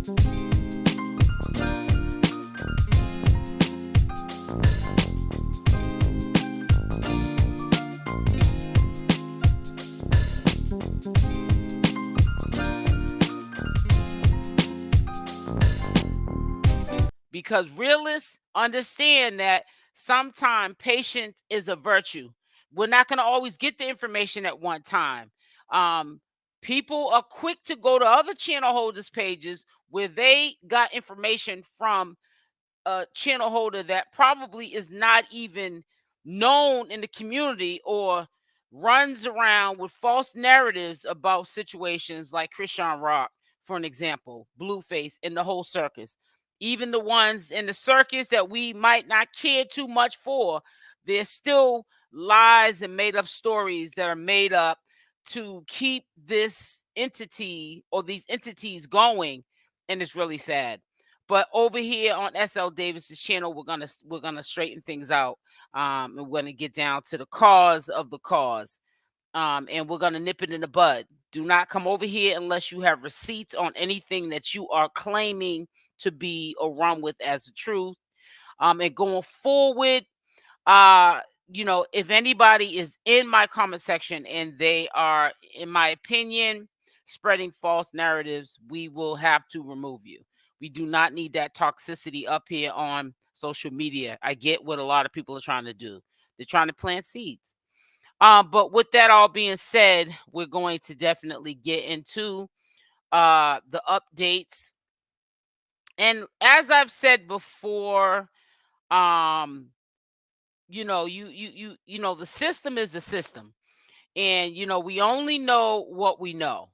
Because realists understand that sometimes patience is a virtue. We're not going to always get the information at one time. Um, People are quick to go to other channel holders' pages where they got information from a channel holder that probably is not even known in the community or runs around with false narratives about situations like Chrisean Rock, for an example, Blueface, and the whole circus. Even the ones in the circus that we might not care too much for, there's still lies and made up stories that are made up to keep this entity or these entities going. And it's really sad. But over here on SL Davis's channel, we're gonna straighten things out. And we're gonna get down to the cause of the cause. And we're gonna nip it in the bud. Do not come over here unless you have receipts on anything that you are claiming to be or run with as the truth. And going forward, uh, if anybody is in my comment section and they are, in my opinion, spreading false narratives, we will have to remove you. We do not need that toxicity up here on social media. I get what a lot of people are trying to do. They're trying to plant seeds. But with that all being said, we're going to definitely get into the updates. And as I've said before, the system is the system. And we only know what we know.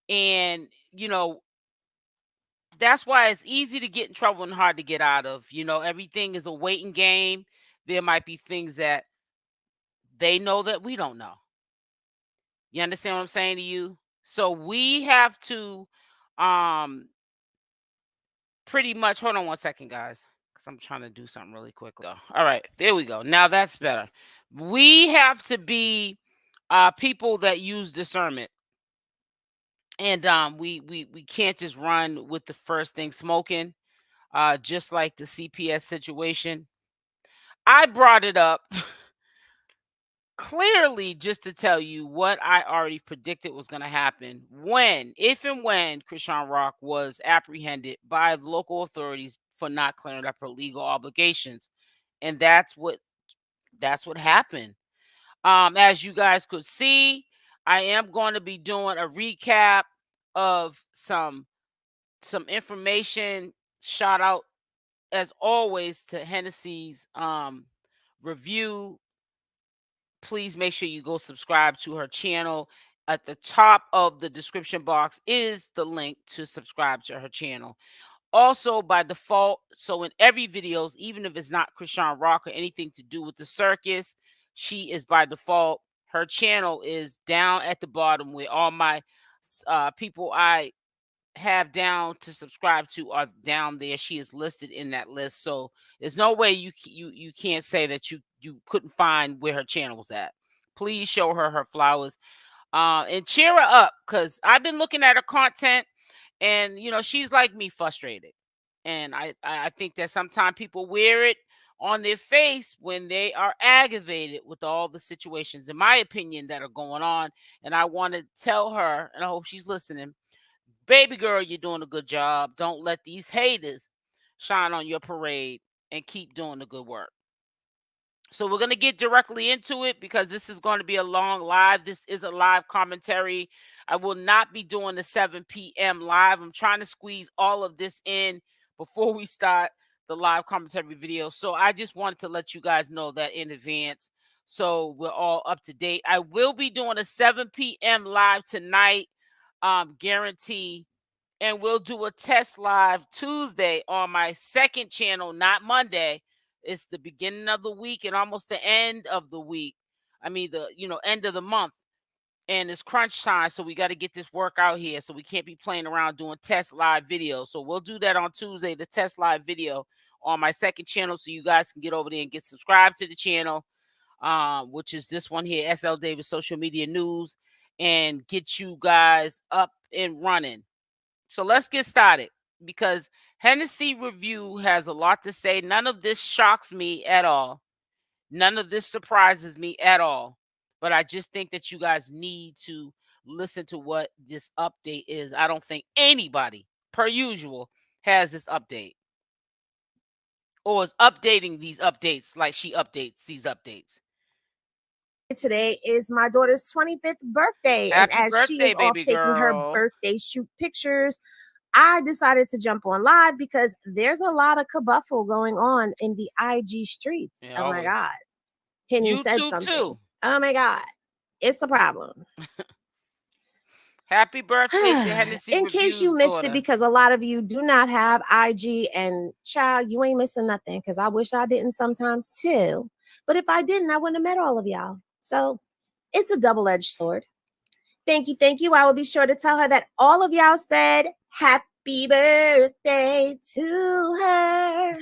And that's why it's easy to get in trouble and hard to get out of. Everything is a waiting game. There might be things that they know that we don't know. You understand what I'm saying to you? So we have to pretty much, hold on one second, guys, because I'm trying to do something really quickly. All right, there we go. Now that's better. We have to be people that use discernment. And we can't just run with the first thing smoking, just like the CPS situation. I brought it up clearly just to tell you what I already predicted was going to happen if and when Chrisean Rock was apprehended by the local authorities for not clearing up her legal obligations. And that's what happened. As you guys could see, I am going to be doing a recap of some information. Shout out as always to Hennessy's review. Please make sure you go subscribe to her channel. At the top of the description box is the link to subscribe to her channel. Also, by default, so in every videos, even if it's not Chrisean Rock or anything to do with the circus, she is by default. Her channel is down at the bottom where all my people I have down to subscribe to are down there. She is listed in that list. So there's no way you can't say that you couldn't find where her channel was at. Please show her flowers and cheer her up, because I've been looking at her content and she's like me, frustrated. And I think that sometimes people wear it on their face when they are aggravated with all the situations, in my opinion, that are going on. And I want to tell her, and I hope she's listening, baby girl, you're doing a good job. Don't let these haters shine on your parade, and keep doing the good work. So we're going to get directly into it because this is going to be a long live. This is a live commentary. I will not be doing the 7 p.m. live. I'm trying to squeeze all of this in before we start the live commentary video. So I just wanted to let you guys know that in advance, so we're all up to date. I will be doing a 7 p.m. live tonight, guarantee. And we'll do a test live Tuesday on my second channel, not Monday. It's the beginning of the week and almost the end of the week. I mean, the end of the month. And it's crunch time, so we got to get this work out here. So we can't be playing around doing test live videos. So we'll do that on Tuesday, the test live video on my second channel, so you guys can get over there and get subscribed to the channel, which is this one here, SL Davis Social Media News, and get you guys up and running. So let's get started. because Hennessy Review has a lot to say. None of this shocks me at all. None of this surprises me at all. But I just think that you guys need to listen to what this update is. I don't think anybody, per usual, has this update or is updating these updates like she updates these updates. Today is my daughter's 25th birthday. Happy and as birthday, she is off baby taking her girl. birthday shoot pictures, I decided to jump on live because there's a lot of kabuffle going on in the IG streets. Yeah, oh my always. God. Henny said YouTube something. too. Oh my God. It's a problem. Happy birthday to Hennessy In Review's case you missed daughter. it, because a lot of you do not have IG, and child, you ain't missing nothing, because I wish I didn't sometimes too. But if I didn't, I wouldn't have met all of y'all. So it's a double-edged sword. Thank you, thank you. I will be sure to tell her that all of y'all said happy birthday to her.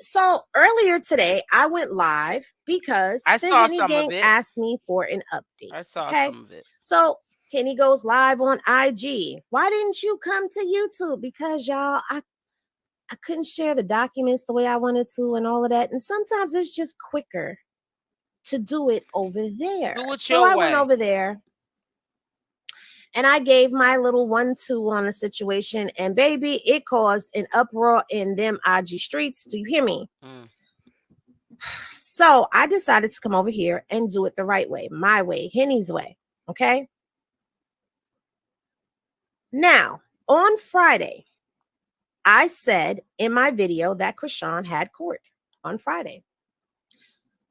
So earlier today, I went live because I the saw Henny some Gang of it. asked me for an update. I saw Okay? some of it. So Henny goes live on IG. Why didn't you come to YouTube? Because y'all, I couldn't share the documents the way I wanted to and all of that. And sometimes it's just quicker to do it over there. Do it so your I way. went over there and I gave my little 1-2 on the situation. And baby, it caused an uproar in them IG streets. Do you hear me? So I decided to come over here and do it the right way, my way, Henny's way. Okay. Now, on Friday, I said in my video that Chrisean had court on Friday.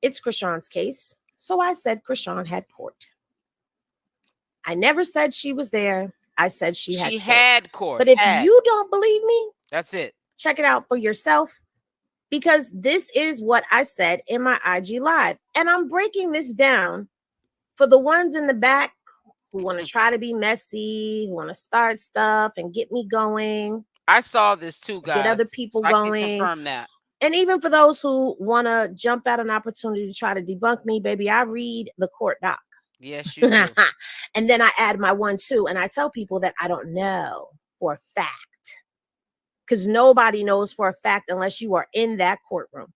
It's Chrisean's case. So I said Chrisean had court. I never said she was there. I said she had court. But if you don't believe me, that's it. Check it out for yourself, because this is what I said in my IG live. And I'm breaking this down for the ones in the back who want to try to be messy, who want to start stuff and get me going. I saw this too, guys. Get other people so going. I can confirm that. And even for those who want to jump at an opportunity to try to debunk me, baby, I read the court doc. Yes, you do. And then I add my 1-2, and I tell people that I don't know for a fact. Because nobody knows for a fact unless you are in that courtroom.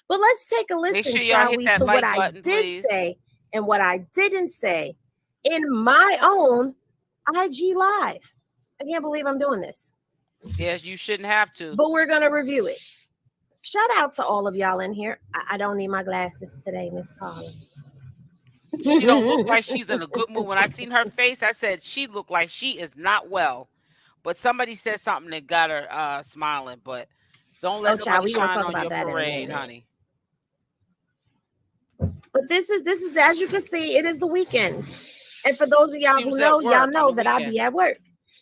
But let's take a listen, shall we, to what I did say and what I didn't say in my own IG live. I can't believe I'm doing this. Yes, you shouldn't have to. But we're going to review it. Shout out to all of y'all in here. I don't need my glasses today, Miss Paula. She don't look like she's in a good mood. When I seen her face, I said she looked like she is not well. But somebody said something that got her smiling. But don't let nobody shine on your parade, honey. But this is as you can see, it is the weekend. And for those of y'all who know, y'all know that I be at work.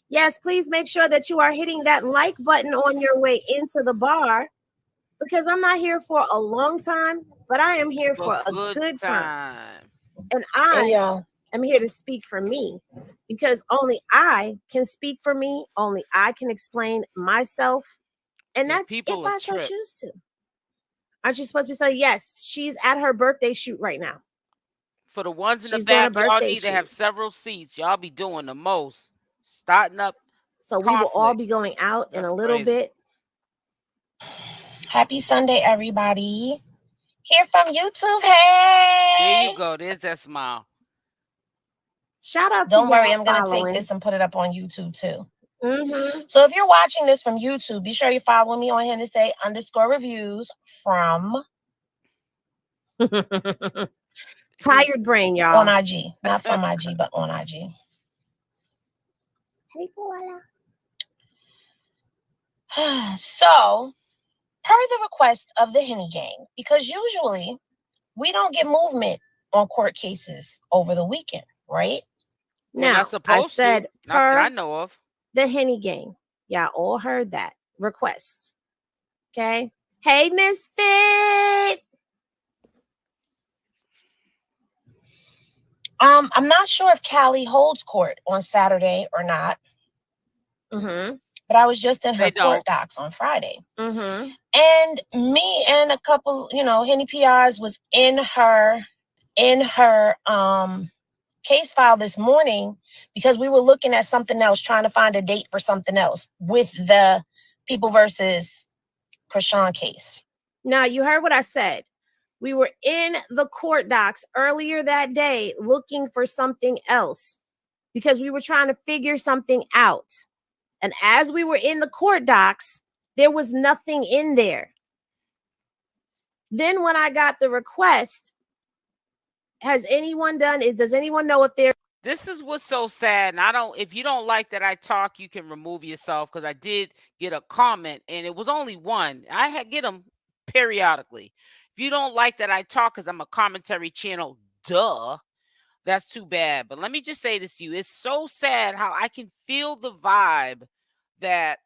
Yes, please make sure that you are hitting that like button on your way into the bar, because I'm not here for a long time, but I am here for a good time. And I am here to speak for me, because only I can speak for me. Only I can explain myself. And that's if I so choose to. Aren't you supposed to be saying, yes, she's at her birthday shoot right now. For the ones in the back, y'all need to have several seats. Y'all be doing the most. Starting up. So we will all be going out in a little bit. Happy Sunday, everybody. Here from YouTube. Hey. There you go. There's that smile. Shout out to Don't worry, I'm going to take this and put it up on YouTube too. So if you're watching this from YouTube, be sure you follow me on Hennessy_reviews from Tired Brain, y'all. On IG. Not from IG, but on IG. Hey, Paula. So, per the request of the Henny Gang, because usually we don't get movement on court cases over the weekend, right? Now, I said not that I know of. The Henny Gang. Y'all all heard that request. Okay. Hey, Misfit. I'm not sure if Callie holds court on Saturday or not. But I was just in her court docs on Friday. And me and a couple, Henny PRs was in her case file this morning because we were looking at something else, trying to find a date for something else with the People versus Chrisean case. Now, you heard what I said. We were in the court docs earlier that day looking for something else because we were trying to figure something out. And as we were in the court docs, there was nothing in there. Then when I got the request, does anyone know if there? This is what's so sad. And if you don't like that I talk, you can remove yourself, because I did get a comment and it was only one. I get them periodically. If you don't like that I talk because I'm a commentary channel, duh, that's too bad. But let me just say this to you. It's so sad how I can feel the vibe that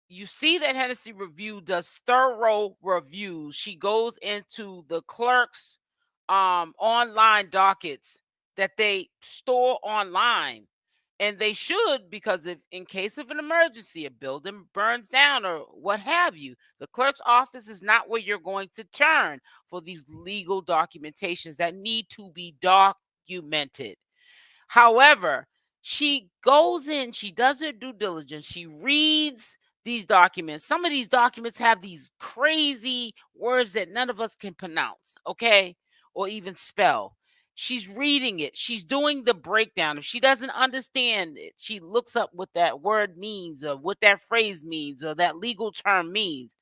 you see that Hennessy Review does thorough reviews. She goes into the clerk's online dockets that they store online. And they should, because if in case of an emergency, a building burns down or what have you, the clerk's office is not where you're going to turn for these legal documentations that need to be documented. However, she goes in, she does her due diligence, she reads these documents. Some of these documents have these crazy words that none of us can pronounce, okay, or even spell. She's reading it. She's doing the breakdown. If she doesn't understand it, she looks up what that word means or what that phrase means or that legal term means.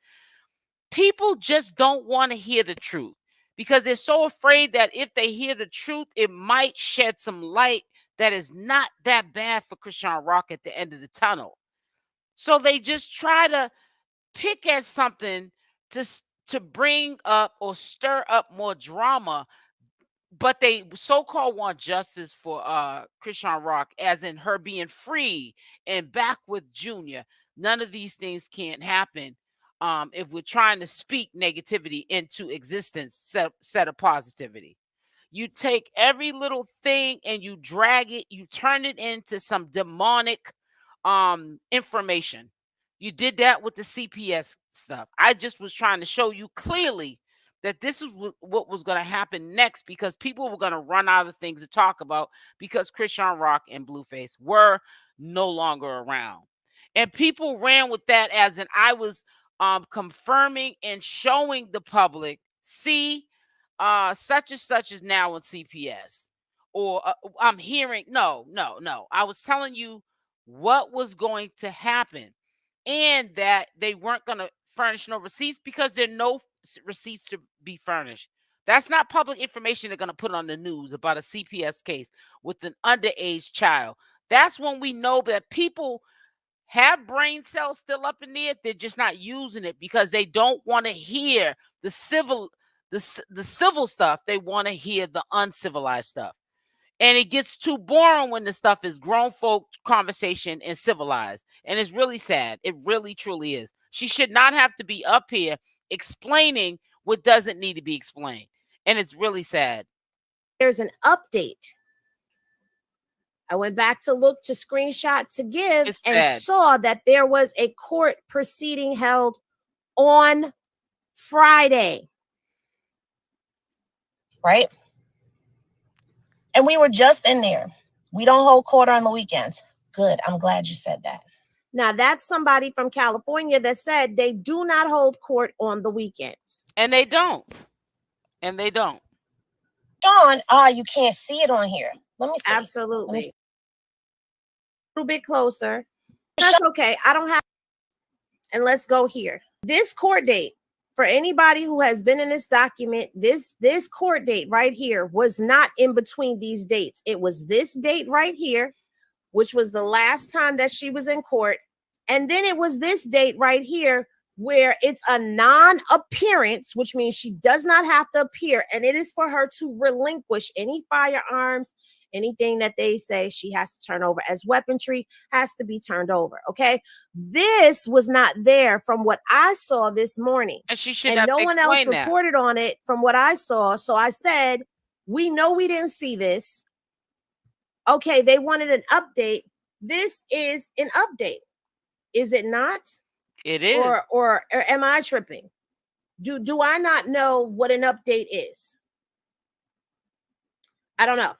People just don't want to hear the truth because they're so afraid that if they hear the truth, it might shed some light that is not that bad for Chrisean Rock at the end of the tunnel. So they just try to pick at something to bring up or stir up more drama, but they so-called want justice for Chrisean Rock, as in her being free and back with Junior. None of these things can't happen if we're trying to speak negativity into existence, set of positivity. You take every little thing and you drag it, you turn it into some demonic information. You did that with the CPS stuff. I just was trying to show you clearly that this is what was going to happen next, because people were going to run out of things to talk about because Chrisean Rock and Blueface were no longer around. And people ran with that as in I was confirming and showing the public, see, such and such is now on CPS. Or I'm hearing, no. I was telling you what was going to happen, and that they weren't going to furnish no receipts because there are no receipts to be furnished. That's not public information they're going to put on the news about a CPS case with an underage child. That's when we know that people have brain cells still up in there. They're just not using it because they don't want to hear the civil stuff. They want to hear the uncivilized stuff. And it gets too boring when the stuff is grown folk conversation and civilized. And it's really sad. It really, truly is. She should not have to be up here explaining what doesn't need to be explained. And it's really sad. There's an update. I went back to look to screenshot to give and saw that there was a court proceeding held on Friday. Right? And we were just in there. We don't hold court on the weekends. Good. I'm glad you said that. Now, that's somebody from California that said they do not hold court on the weekends. And they don't. And they don't. Sean, you can't see it on here. Let me see. Absolutely. Let me see. A little bit closer. That's okay. I don't have. And let's go here. This court date, for anybody who has been in this document, this court date right here was not in between these dates. It was this date right here, which was the last time that she was in court. And then it was this date right here where it's a non-appearance, which means she does not have to appear. And it is for her to relinquish any firearms, anything that they say she has to turn over as weaponry has to be turned over. Okay. This was not there from what I saw this morning. And she should and no one else reported on it from what I saw. So I said, we know we didn't see this. Okay. They wanted an update. This is an update. Is it not? It is. Or am I tripping? Do I not know what an update is? I don't know.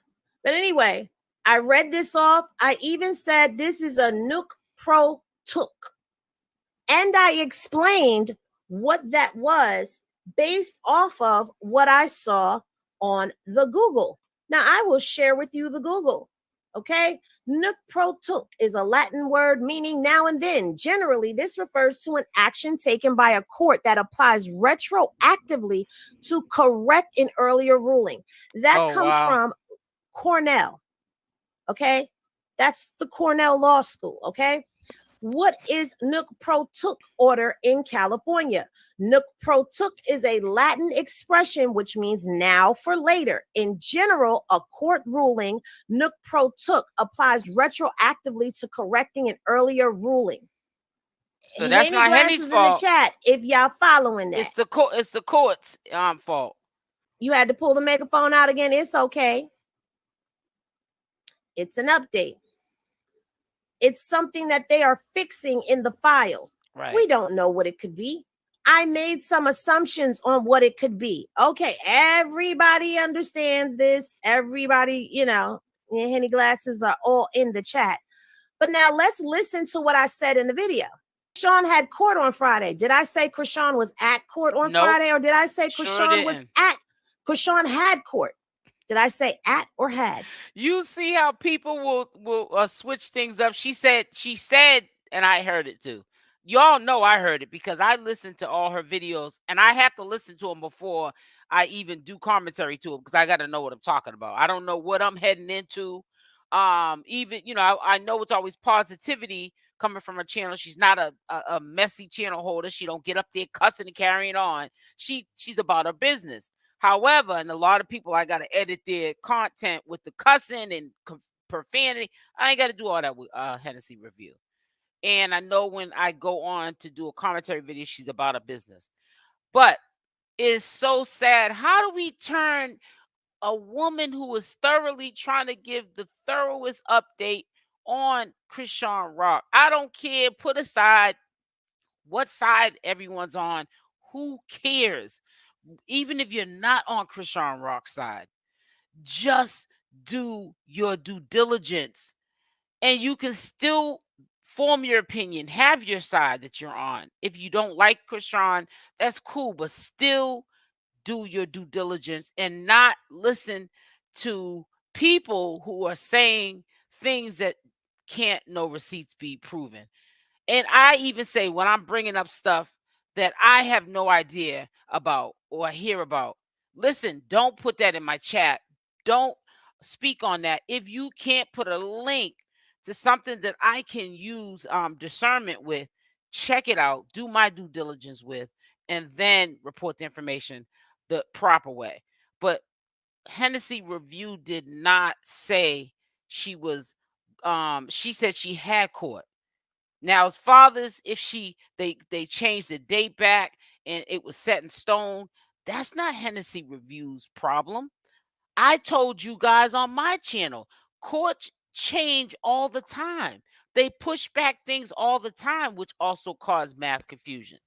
But anyway, I read this off. I even said this is a Nook Pro Took. And I explained what that was based off of what I saw on the Google. Now, I will share with you the Google. Okay. Nook pro tuk is a Latin word meaning now and then. Generally, this refers to an action taken by a court that applies retroactively to correct an earlier ruling. That comes from Cornell. Okay. That's the Cornell Law School. Okay. What is Nook pro tuk order in California? Nook pro tuk is a Latin expression which means now for later. In general, a court ruling, Nook pro tuk, applies retroactively to correcting an earlier ruling. So that's not Henny's fault. In the chat if y'all following that. It's the court's fault. You had to pull the megaphone out again. It's okay. It's an update. It's something that they are fixing in the file. Right. We don't know what it could be. I made some assumptions on what it could be. Okay, everybody understands this. Everybody, Henny glasses are all in the chat. But now let's listen to what I said in the video. Chrisean had court on Friday. Did I say Chrisean was at court on Friday, or did I say Chrisean was at? Chrisean had court. Did I say at or had? You see how people will switch things up. She said, and I heard it too. Y'all know I heard it because I listened to all her videos, and I have to listen to them before I even do commentary to them because I got to know what I'm talking about. I don't know what I'm heading into. Even, I know it's always positivity coming from her channel. She's not a messy channel holder. She don't get up there cussing and carrying on. She's about her business. However, and a lot of people, I got to edit their content with the cussing and profanity. I ain't got to do all that with Hennessy review. And I know when I go on to do a commentary video, she's about a business. But it's so sad. How do we turn a woman who was thoroughly trying to give the thoroughest update on Chrisean Rock? I don't care. Put aside what side everyone's on. Who cares? Even if you're not on Chrisean Rock's side, just do your due diligence and you can still form your opinion, have your side that you're on. If you don't like Chrisean, that's cool, but still do your due diligence and not listen to people who are saying things that can't no receipts be proven. And I even say when I'm bringing up stuff that I have no idea about or hear about, listen, don't put that in my chat. Don't speak on that. If you can't put a link to something that I can use discernment with, check it out, do my due diligence with, and then report the information the proper way. But Hennessy Review did not say she was, she said she had court. Now, as fathers, if they changed the date back and it was set in stone, that's not Hennessy Review's problem. I told you guys on my channel, courts change all the time. They push back things all the time, which also cause mass confusion.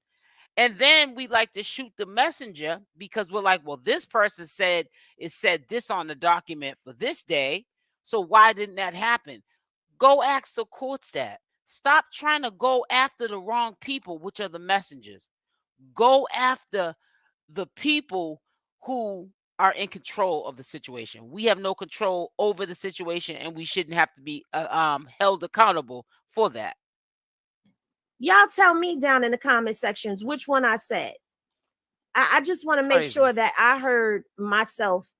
And then we like to shoot the messenger because we're like, well, this person said this on the document for this day. So why didn't that happen? Go ask the courts that. Stop trying to go after the wrong people, which are the messengers. Go after the people who are in control of the situation. We have no control over the situation, and we shouldn't have to be held accountable for that. Y'all tell me down in the comment sections which one I said. I just want to make sure that I heard myself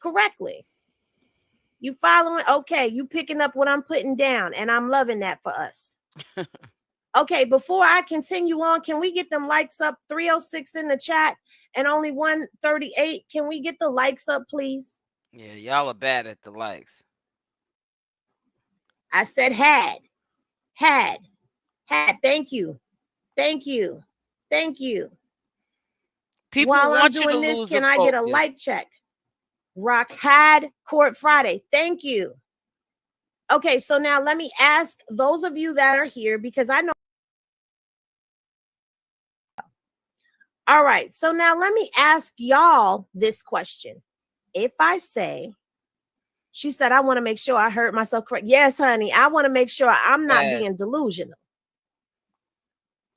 correctly. You following? Okay, you picking up what I'm putting down, and I'm loving that for us. Okay, before I continue on, can we get them likes up? 306 in the chat and only 138. Can we get the likes up, please? Yeah, y'all are bad at the likes. I said had. Thank you. People While want I'm you doing to this, lose can I get a like check? Rock had court Friday. Thank you. Okay, so now let me ask those of you that are here because I know. All right, so now let me ask y'all this question. If I say She said, I want to make sure I heard myself correct. Yes, honey. I want to make sure I'm not being delusional.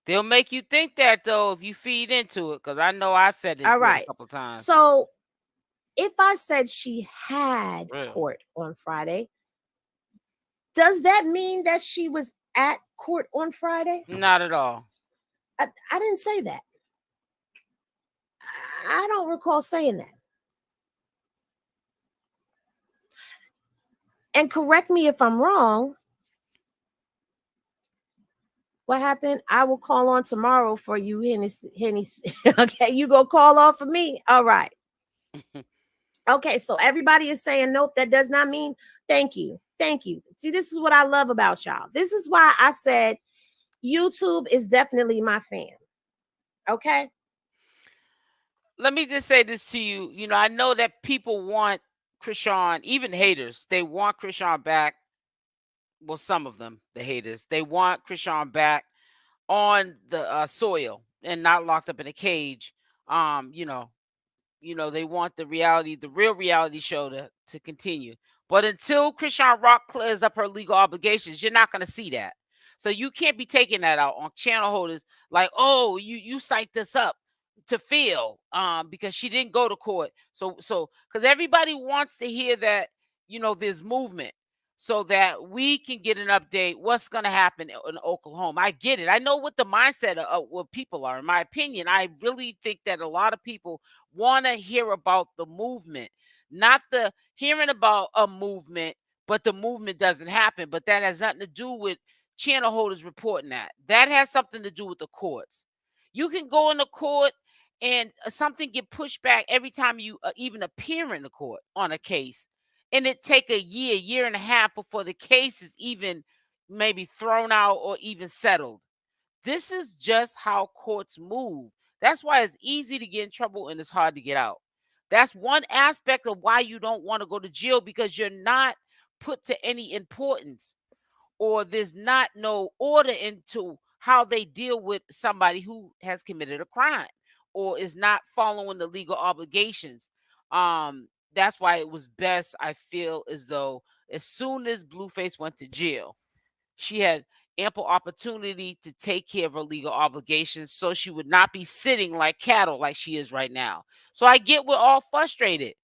They'll make you think that, though, if you feed into it, because I know I fed into it a couple times. So if I said she had court on Friday, does that mean that she was at court on Friday? Not at all. I didn't say that. I don't recall saying that. And correct me if I'm wrong. What happened? I will call on tomorrow for you, Henny. Okay, you go call on for me. All right. Okay, so everybody is saying nope. That does not mean thank you. Thank you. See, this is what I love about y'all. This is why I said YouTube is definitely my fan. Okay. Let me just say this to you. You know, I know that people want Chrisean, even haters, they want Chrisean back. Well, some of them, the haters, they want Chrisean back on the soil and not locked up in a cage. You know, they want the real reality show to continue. But until Chrisean Rock clears up her legal obligations, you're not going to see that. So you can't be taking that out on channel holders like, oh, you cite this up to feel because she didn't go to court. So because everybody wants to hear that, you know, there's movement so that we can get an update what's going to happen in Oklahoma. I get it. I know what the mindset of what people are. In my opinion, I really think that a lot of people want to hear about the movement, not the hearing about a movement, but the movement doesn't happen. But that has nothing to do with channel holders reporting that. That has something to do with the courts. You can go into court and something get pushed back every time you even appear in the court on a case. And it take a year and a half before the case is even maybe thrown out or even settled. This is just how courts move. That's why it's easy to get in trouble and it's hard to get out. That's one aspect of why you don't want to go to jail, because you're not put to any importance, or there's not no order into how they deal with somebody who has committed a crime or is not following the legal obligations. That's why it was best, I feel as though, as soon as Blueface went to jail, she had ample opportunity to take care of her legal obligations so she would not be sitting like cattle like she is right now. So I get we're all frustrated,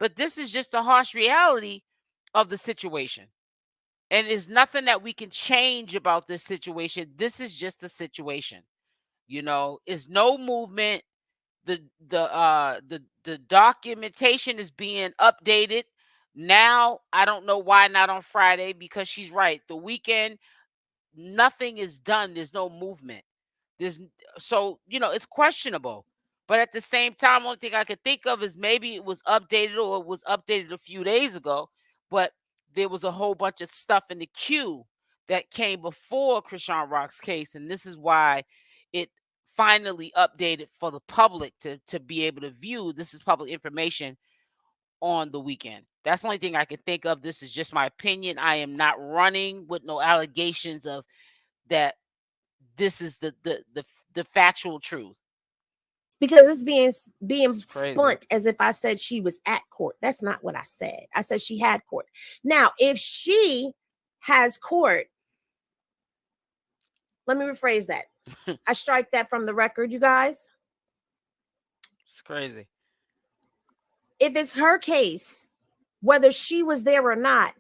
but this is just a harsh reality of the situation. And there's nothing that we can change about this situation. This is just the situation. You know, it's no movement. The documentation is being updated now. I don't know why not on Friday, because she's right. The weekend, nothing is done. There's no movement. So you know, it's questionable. But at the same time, only thing I could think of is maybe it was updated, or it was updated a few days ago. But there was a whole bunch of stuff in the queue that came before Chrisean Rock's case, and this is why it finally updated for the public to be able to view. This is public information on the weekend. That's the only thing I can think of. This is just my opinion. I am not running with no allegations of that. This is the factual truth. Because it's being spun as if I said she was at court. That's not what I said. I said she had court. Now, if she has court, let me rephrase that. I strike that from the record, you guys. It's crazy. If it's her case, whether she was there or not,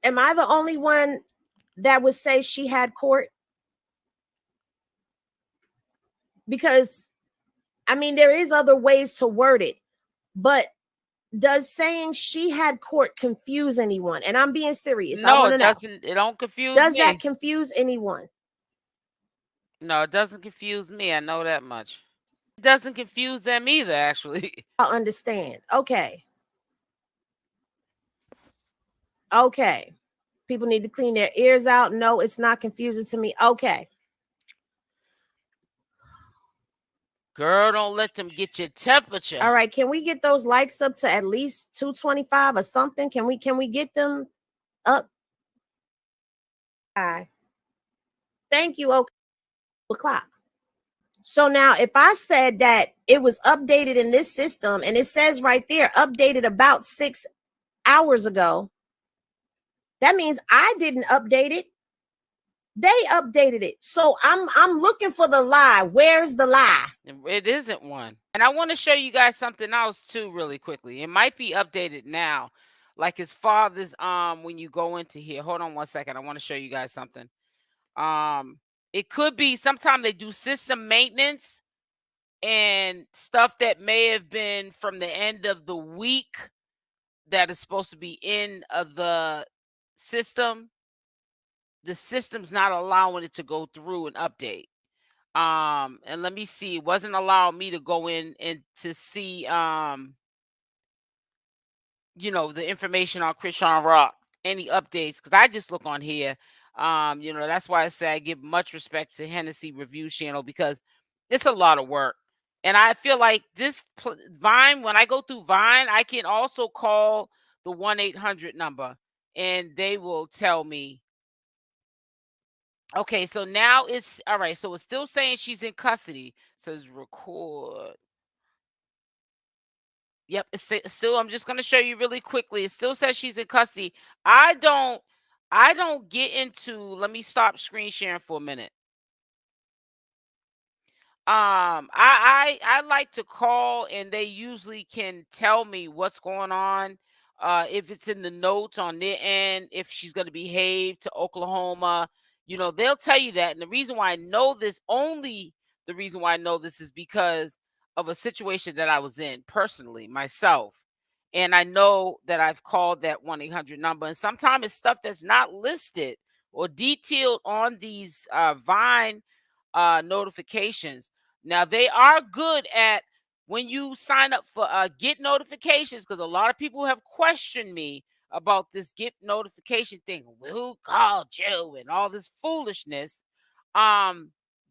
am I the only one that would say she had court? Because, I mean, there is other ways to word it, but does saying she had court confuse anyone? And I'm being serious. No, it doesn't. It don't confuse me. Does that confuse anyone? No, it doesn't confuse me. I know that much. It doesn't confuse them either, actually. I understand. Okay. Okay. People need to clean their ears out. No, it's not confusing to me. Okay. Girl, don't let them get your temperature. All right. Can we get those likes up to at least 225 or something? Can we get them up? Hi. Thank you. Okay. O'clock. So now if I said that it was updated in this system and it says right there updated about 6 hours ago, that means I didn't update it. They updated it. So I'm looking for the lie. Where's the lie? It isn't one. And I want to show you guys something else too really quickly. It might be updated now. Like his father's when you go into here. Hold on one second. I want to show you guys something. It could be sometimes they do system maintenance and stuff that may have been from the end of the week that is supposed to be in the system. The system's not allowing it to go through and update. And let me see, it wasn't allowing me to go in and to see the information on Chrisean Rock, any updates, because I just look on here. That's why I say I give much respect to Hennessy Review Channel, because it's a lot of work. And I feel like this Vine, when I go through Vine, I can also call the 1-800 number and they will tell me. Okay, so now it's all right. So it's still saying she's in custody. It says record. Yep, it's still. I'm just going to show you really quickly. It still says she's in custody. I don't get into. Let me stop screen sharing for a minute. I like to call, and they usually can tell me what's going on. If it's in the notes on their end, if she's going to behave to Oklahoma, they'll tell you that. And the reason why I know this, the reason why I know this is because of a situation that I was in personally myself. And I know that I've called that 1-800 number. And sometimes it's stuff that's not listed or detailed on these Vine notifications. Now, they are good at when you sign up for get notifications, because a lot of people have questioned me about this get notification thing. Who called you and all this foolishness?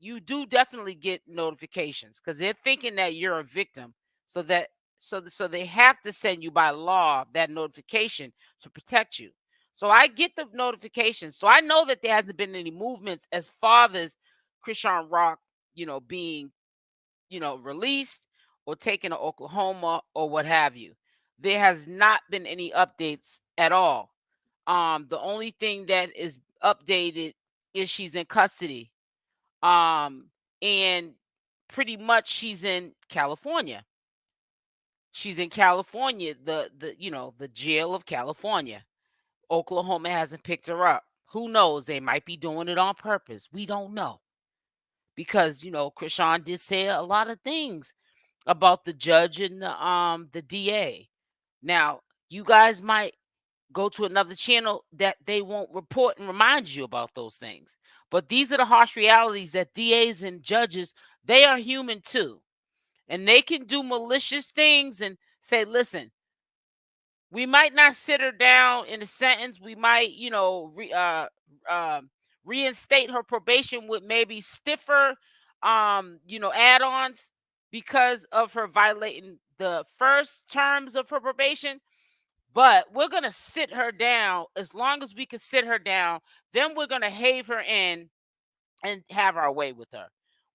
You do definitely get notifications because they're thinking that you're a victim. So they have to send you by law that notification to protect you. So I get the notifications. So I know that there hasn't been any movements as far as Chrisean Rock, being released or taken to Oklahoma or what have you. There has not been any updates at all. The only thing that is updated is she's in custody. And pretty much she's in California. She's in California, the jail of California. Oklahoma hasn't picked her up. Who knows? They might be doing it on purpose. We don't know. Because Chrisean did say a lot of things about the judge and the DA. Now, you guys might go to another channel that they won't report and remind you about those things. But these are the harsh realities that DAs and judges, they are human too. And they can do malicious things and say, listen, we might not sit her down in a sentence. We might, reinstate her probation with maybe stiffer, add-ons because of her violating the first terms of her probation. But we're going to sit her down. As long as we can sit her down, then we're going to have her in and have our way with her.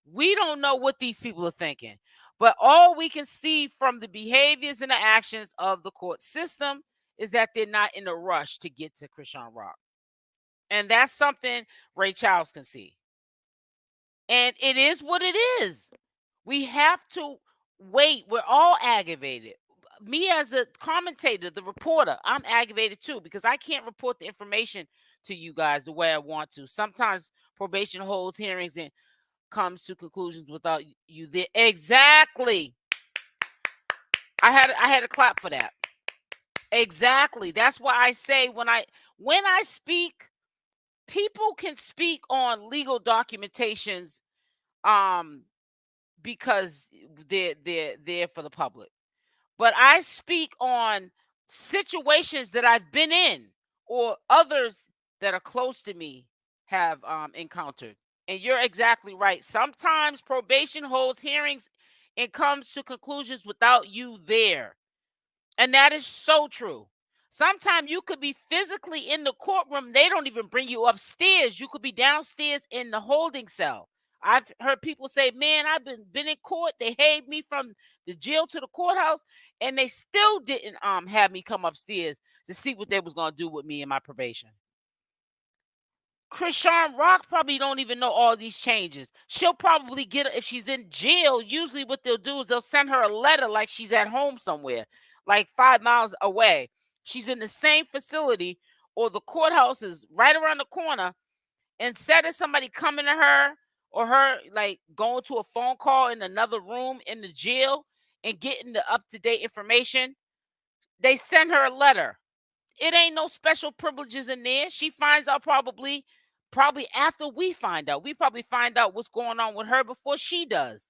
We don't know what these people are thinking. But all we can see from the behaviors and the actions of the court system is that they're not in a rush to get to Chrisean Rock. And that's something Ray Charles can see. And it is what it is. We have to wait. We're all aggravated. Me as a commentator, the reporter, I'm aggravated too, because I can't report the information to you guys the way I want to. Sometimes probation holds hearings and comes to conclusions without you there. Exactly. I had to clap for that. Exactly. That's why I say when I speak, people can speak on legal documentations because they're there for the public. But I speak on situations that I've been in or others that are close to me have encountered. And you're exactly right. Sometimes probation holds hearings and comes to conclusions without you there. And that is so true. Sometimes you could be physically in the courtroom. They don't even bring you upstairs. You could be downstairs in the holding cell. I've heard people say, man, I've been in court. They hailed me from the jail to the courthouse, and they still didn't have me come upstairs to see what they was gonna do with me in my probation. Chrisean Rock probably don't even know all these changes. She'll probably get, if she's in jail, usually what they'll do is they'll send her a letter like she's at home somewhere, like 5 miles away. She's in the same facility, or the courthouse is right around the corner. Instead of somebody coming to her, or her like going to a phone call in another room in the jail and getting the up-to-date information, they send her a letter. It ain't no special privileges in there. She finds out probably after we find out. We probably find out what's going on with her before she does,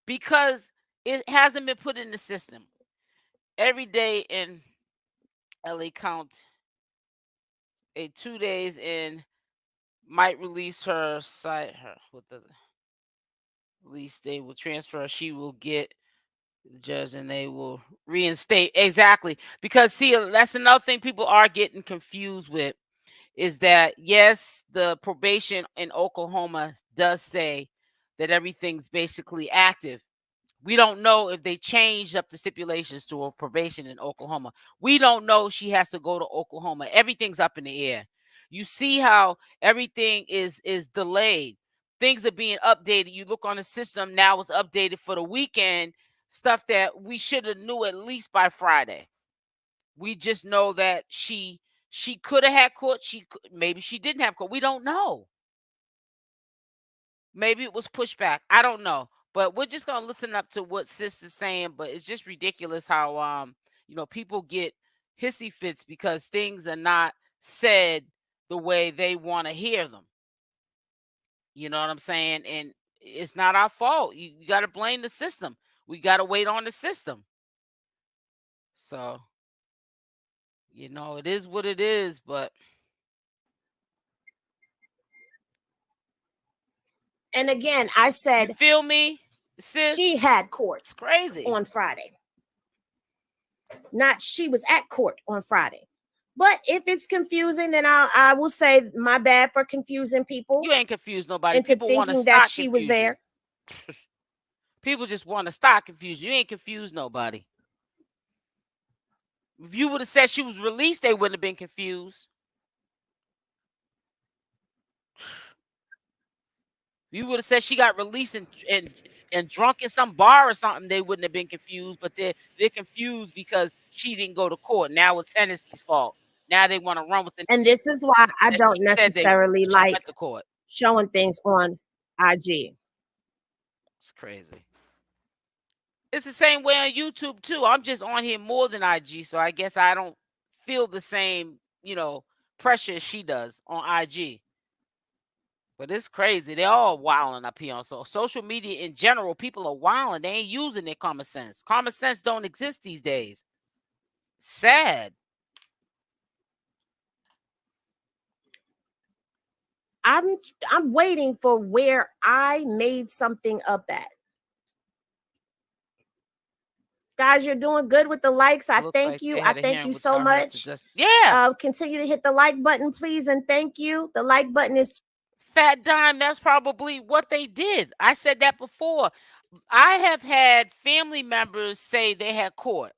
because it hasn't been put in the system. Every day in LA County, 2 days in, might release her site, her with the release date will transfer. She will get the judge and they will reinstate. Exactly. Because see, that's another thing people are getting confused with, is that yes, the probation in Oklahoma does say that everything's basically active. We don't know if they changed up the stipulations to a probation in Oklahoma. We don't know she has to go to Oklahoma. Everything's up in the air. You see how everything is delayed. Things are being updated. You look on the system now, it's updated for the weekend, stuff that we should have knew at least by Friday. We just know that she could have had court. Maybe she didn't have court. We don't know. Maybe it was pushed back. I don't know. But we're just gonna listen up to what sis is saying. But it's just ridiculous how people get hissy fits because things are not said the way they want to hear them. You know what I'm saying? And it's not our fault. You got to blame the system. We got to wait on the system. So, it is what it is. But and again, I said, you feel me, sis? She had court. It's crazy on Friday. Not she was at court on Friday. But if it's confusing, then I will say my bad for confusing people. You ain't confused nobody. Into people want to thinking that she was there. People just want to start confusion. You ain't confused nobody. If you would have said she was released, they wouldn't have been confused. You would have said she got released and drunk in some bar or something, they wouldn't have been confused. But they're confused because she didn't go to court. Now it's Tennessee's fault. Now they want to run with the. And this is why I don't necessarily like court. Showing things on IG. It's crazy. It's the same way on YouTube too. I'm just on here more than IG, so I guess I don't feel the same, pressure as she does on IG. But it's crazy. They're all wilding up here on social media in general. People are wilding. They ain't using their common sense. Common sense don't exist these days. Sad. I'm waiting for where I made something up at. Guys, you're doing good with the likes. I thank you. I thank you so much. Continue to hit the like button, please, and thank you. The like button is Fat Dime. That's probably what they did. I said that before. I have had family members say they had court.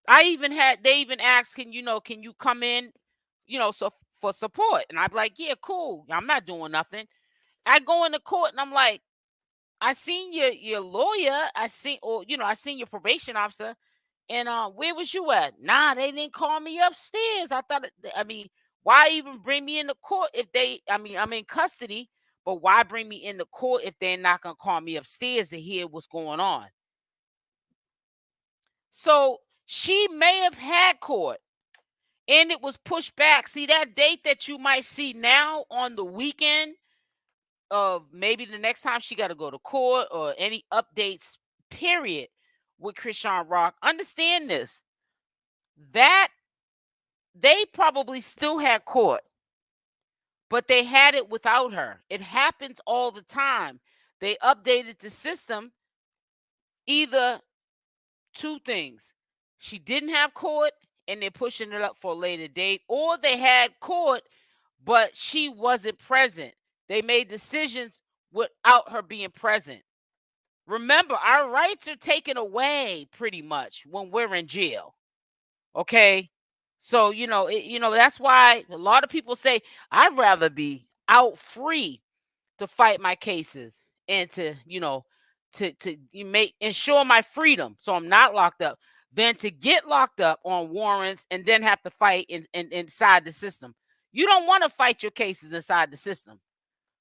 They even asked, can you come in, so for support? And I'm like, yeah, cool. I'm not doing nothing. I go into court and I'm like, I seen your lawyer. I seen your probation officer. And where was you at? Nah, they didn't call me upstairs. Why even bring me into court if I'm in custody, but why bring me into court if they're not gonna call me upstairs to hear what's going on? So she may have had court and it was pushed back. See, that date that you might see now on the weekend of maybe the next time she got to go to court or any updates, period, with Chrisean Rock. Understand this, that they probably still had court, but they had it without her. It happens all the time. They updated the system. Either two things: she didn't have court and they're pushing it up for a later date, or they had court but she wasn't present. They made decisions without her being present. Remember, our rights are taken away pretty much when we're in jail. Okay? So, that's why a lot of people say, I'd rather be out free to fight my cases and to ensure my freedom so I'm not locked up than to get locked up on warrants and then have to fight inside the system. You don't want to fight your cases inside the system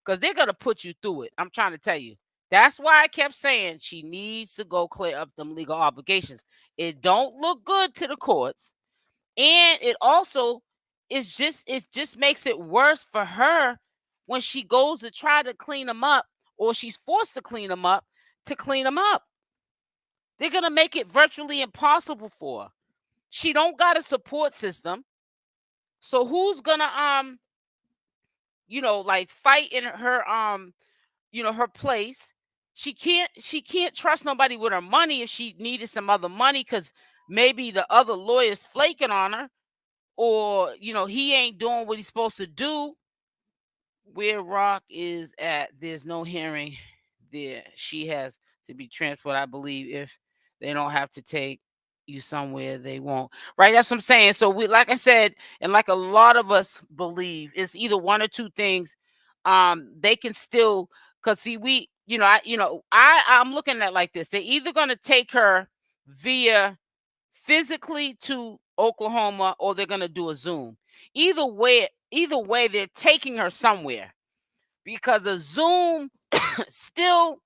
because they're going to put you through it. I'm trying to tell you. That's why I kept saying she needs to go clear up them legal obligations. It don't look good to the courts. And it also it just makes it worse for her when she goes to try to clean them up, or she's forced to clean them up. They're going to make it virtually impossible for her. She don't got a support system. So who's going to fight in her her place? She can't trust nobody with her money if she needed some other money cuz maybe the other lawyer's flaking on her, or he ain't doing what he's supposed to do. Where Rock is at, there's no hearing there. She has to be transferred, I believe. If they don't have to take you somewhere, they won't. Right? That's what I'm saying. So we, like I said, and like a lot of us believe, it's either one or two things. They can still, because see, I'm looking at like this. They're either gonna take her via physically to Oklahoma, or they're gonna do a Zoom. Either way, they're taking her somewhere, because a Zoom still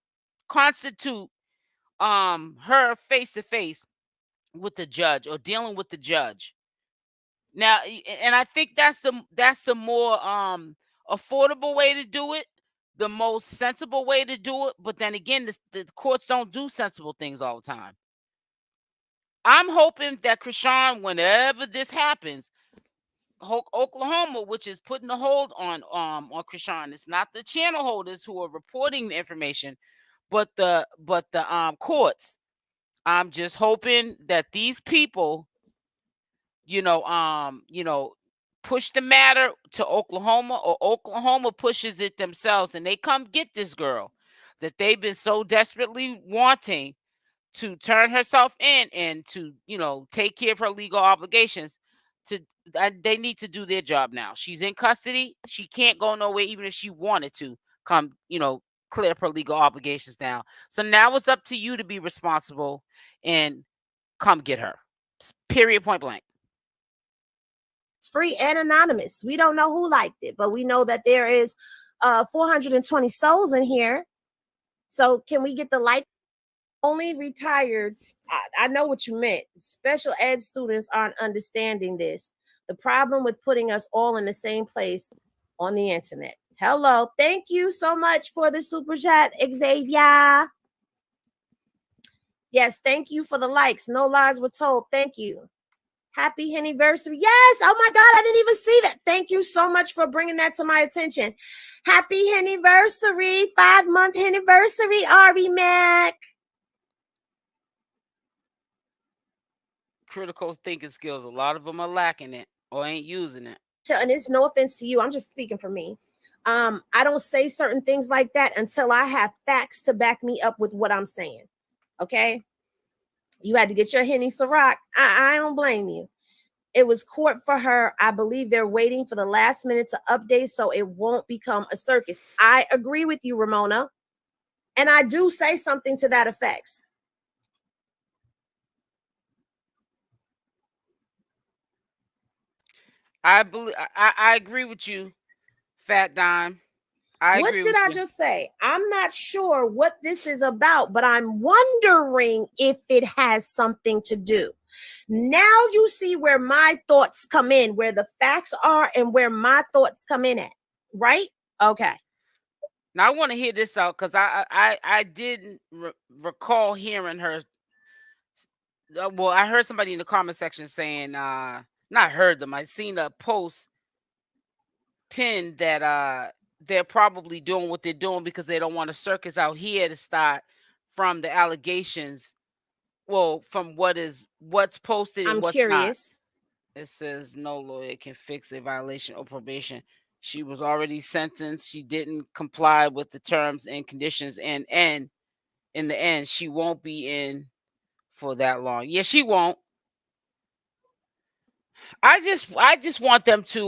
constitute her face to face with the judge or dealing with the judge. Now, and I think that's the more affordable way to do it, the most sensible way to do it. But then again, the courts don't do sensible things all the time. I'm hoping that Chrisean, whenever this happens, Oklahoma, which is putting a hold on Chrisean, it's not the channel holders who are reporting the information, but the courts. I'm just hoping that these people, push the matter to Oklahoma, or Oklahoma pushes it themselves, and they come get this girl that they've been so desperately wanting to turn herself in and to take care of her legal obligations. They need to do their job now. She's in custody. She can't go nowhere, even if she wanted to come clear up her legal obligations now. So now it's up to you to be responsible and come get her, period, point blank. It's free and anonymous. We don't know who liked it, but we know that there is 420 souls in here. So can we get the like? Only retired, I know what you meant. Special ed students aren't understanding this. The problem with putting us all in the same place on the internet. Hello. Thank you so much for the super chat, Xavier. Yes, thank you for the likes. No lies were told. Thank you. Happy anniversary. Yes. Oh my God, I didn't even see that. Thank you so much for bringing that to my attention. Happy anniversary. 5-month anniversary, Ari Mac. Critical thinking skills. A lot of them are lacking it or ain't using it. And it's no offense to you. I'm just speaking for me. I don't say certain things like that until I have facts to back me up with what I'm saying. Okay. You had to get your Henny Ciroc. I don't blame you. It was court for her. I believe they're waiting for the last minute to update so it won't become a circus. I agree with you, Ramona. And I do say something to that effect. I agree with you, Fat Dime. What did I just say? I'm not sure what this is about, but I'm wondering if it has something to do. Now you see where my thoughts come in, where the facts are and where my thoughts come in at, right? Okay. Now I want to hear this out because I didn't recall hearing her. Well, I heard somebody in the comment section saying, not heard them. I seen a post pinned that they're probably doing what they're doing because they don't want a circus out here to start from the allegations. Well, from what's posted and what's curious. Not. It says no lawyer can fix a violation of probation. She was already sentenced. She didn't comply with the terms and conditions, and in the end, she won't be in for that long. Yeah, she won't. I just want them to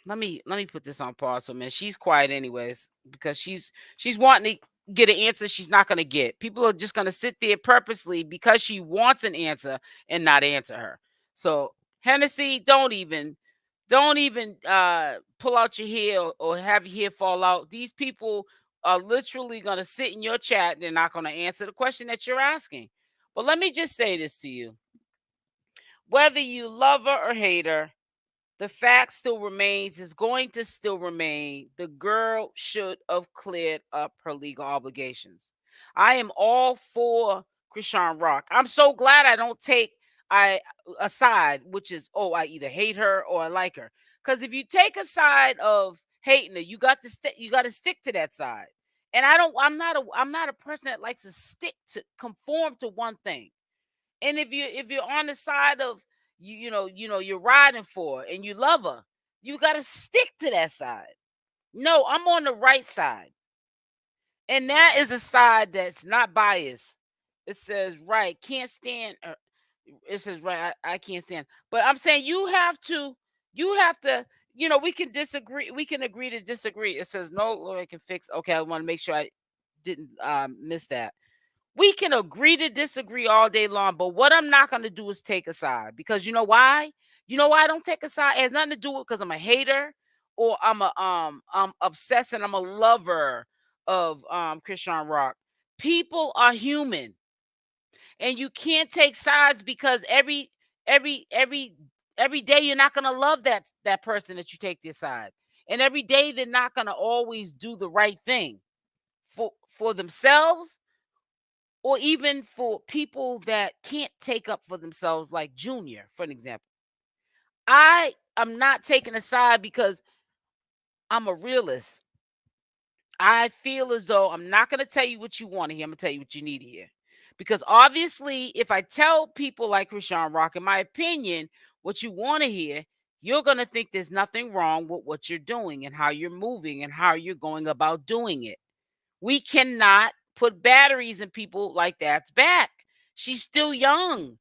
let me put this on pause for a minute. She's quiet anyways because she's wanting to get an answer she's not going to get. People are just going to sit there purposely because she wants an answer and not answer her. So Hennessy, don't even pull out your hair or have your hair fall out. These people are literally going to sit in your chat. They're not going to answer the question that you're asking. But let me just say this to you. Whether you love her or hate her, the fact still remains, is going to still remain. The girl should have cleared up her legal obligations. I am all for Chrisean Rock. I'm so glad I don't take I a side, which is, oh, I either hate her or I like her. Because if you take a side of hating her, you got to stick to that side. And I'm not a person that likes to conform to one thing. And if you're on the side of you're riding for her and you love her, you got to stick to that side. No, I'm on the right side. And that is a side that's not biased. It says right, can't stand it says right, I can't stand. But I'm saying you have to we can disagree, we can agree to disagree. It says no lawyer can fix. Okay, I want to make sure I didn't miss that. We can agree to disagree all day long, but what I'm not going to do is take a side, because you know why? You know why I don't take a side? It has nothing to do with because I'm a hater or I'm obsessed and I'm a lover of Chrisean Rock. People are human, and you can't take sides because every every every day you're not going to love that person that you take their side, and every day they're not going to always do the right thing for themselves, or even for people that can't take up for themselves, like Junior, for an example. I am not taking a side because I'm a realist. I feel as though I'm not going to tell you what you want to hear. I'm going to tell you what you need to hear. Because obviously, if I tell people like Chrisean Rock, in my opinion, what you want to hear, you're going to think there's nothing wrong with what you're doing and how you're moving and how you're going about doing it. We cannot put batteries in people like that's back. She's still young.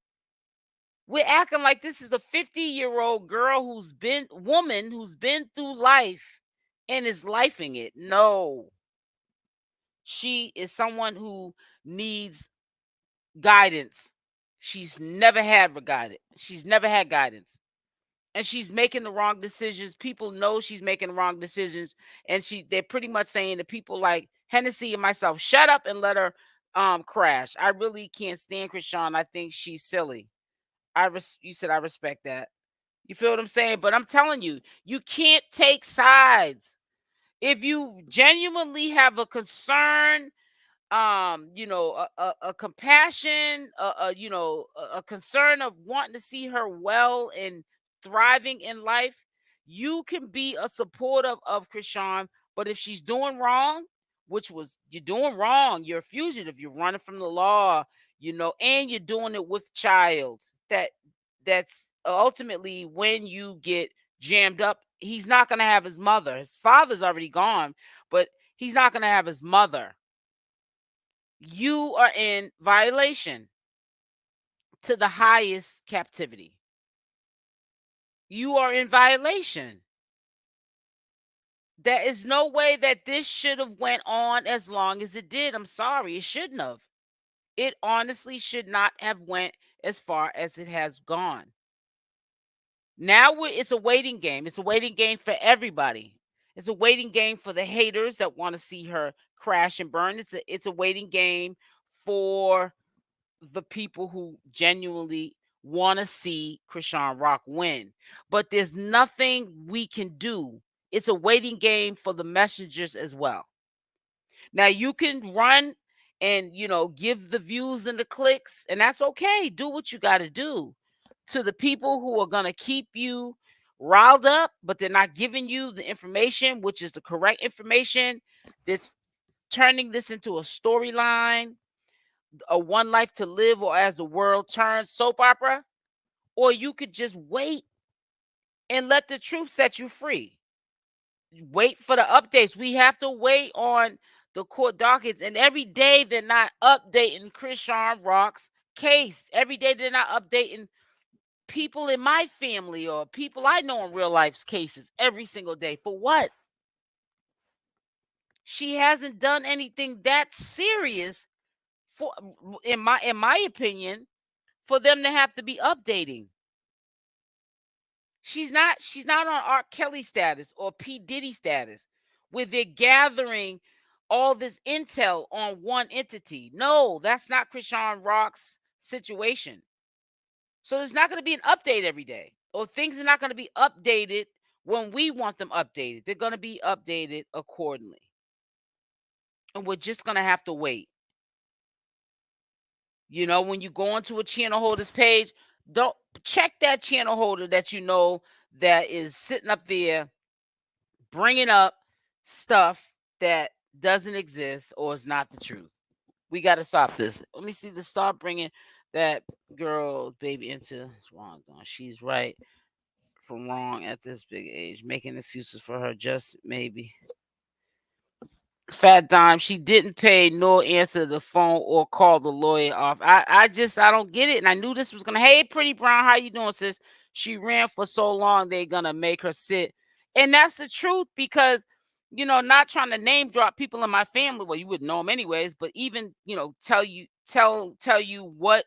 We're acting like this is a 50-year-old girl who's been through life and is lifing it. No. She is someone who needs guidance. She's never had guidance. She's never had guidance. And she's making the wrong decisions. People know she's making the wrong decisions. And they're pretty much saying to people like Hennessy and myself, shut up and let her crash. I really can't stand Chrisean. I think she's silly. You said I respect that. You feel what I'm saying? But I'm telling you, you can't take sides. If you genuinely have a concern, a compassion, a concern of wanting to see her well and thriving in life, you can be a supporter of Chrisean. But if she's doing wrong, you're doing wrong, you're a fugitive, you're running from the law, and you're doing it with child. That's ultimately when you get jammed up. He's not going to have his mother. His father's already gone, but he's not going to have his mother. You are in violation to the highest captivity. You are in violation. There is no way that this should have went on as long as it did. I'm sorry, it shouldn't have. It honestly should not have went as far as it has gone. Now it's a waiting game. It's a waiting game for everybody. It's a waiting game for the haters that want to see her crash and burn. It's a waiting game for the people who genuinely want to see Chrisean Rock win. But there's nothing we can do. It's a waiting game for the messengers as well. Now you can run and give the views and the clicks, and that's okay. Do what you got to do. To the people who are going to keep you riled up, but they're not giving you the information, which is the correct information, that's turning this into a storyline, a One Life to Live, or As the World Turns soap opera, or you could just wait and let the truth set you free. wait for the updates. We have to wait on the court dockets, and every day they're not updating Chrisean Rock's case. Every day they're not updating people in my family or people I know in real life's cases every single day. For what? She hasn't done anything that serious for, in my opinion, for them to have to be updating. She's not on R. Kelly status or P. Diddy status where they're gathering all this intel on one entity. No, that's not Chrisean Rock's situation. So there's not going to be an update every day, or things are not going to be updated when we want them updated. They're going to be updated accordingly. And we're just going to have to wait. You know, when you go onto a channel holder's page, don't check that channel holder that you know that is sitting up there bringing up stuff that doesn't exist or is not the truth. We got to stop this. Let me see. Stop bringing that girl's baby into it's wrong. She's right from wrong at this big age, making excuses for her just maybe. Fat Dime, she didn't pay nor answer the phone or call the lawyer off. I don't get it. And I knew this was gonna. Hey, Pretty Brown, how you doing, sis? She ran for so long, they gonna make her sit. And that's the truth, because not trying to name drop people in my family. Well, you would know them anyways, but even tell you what,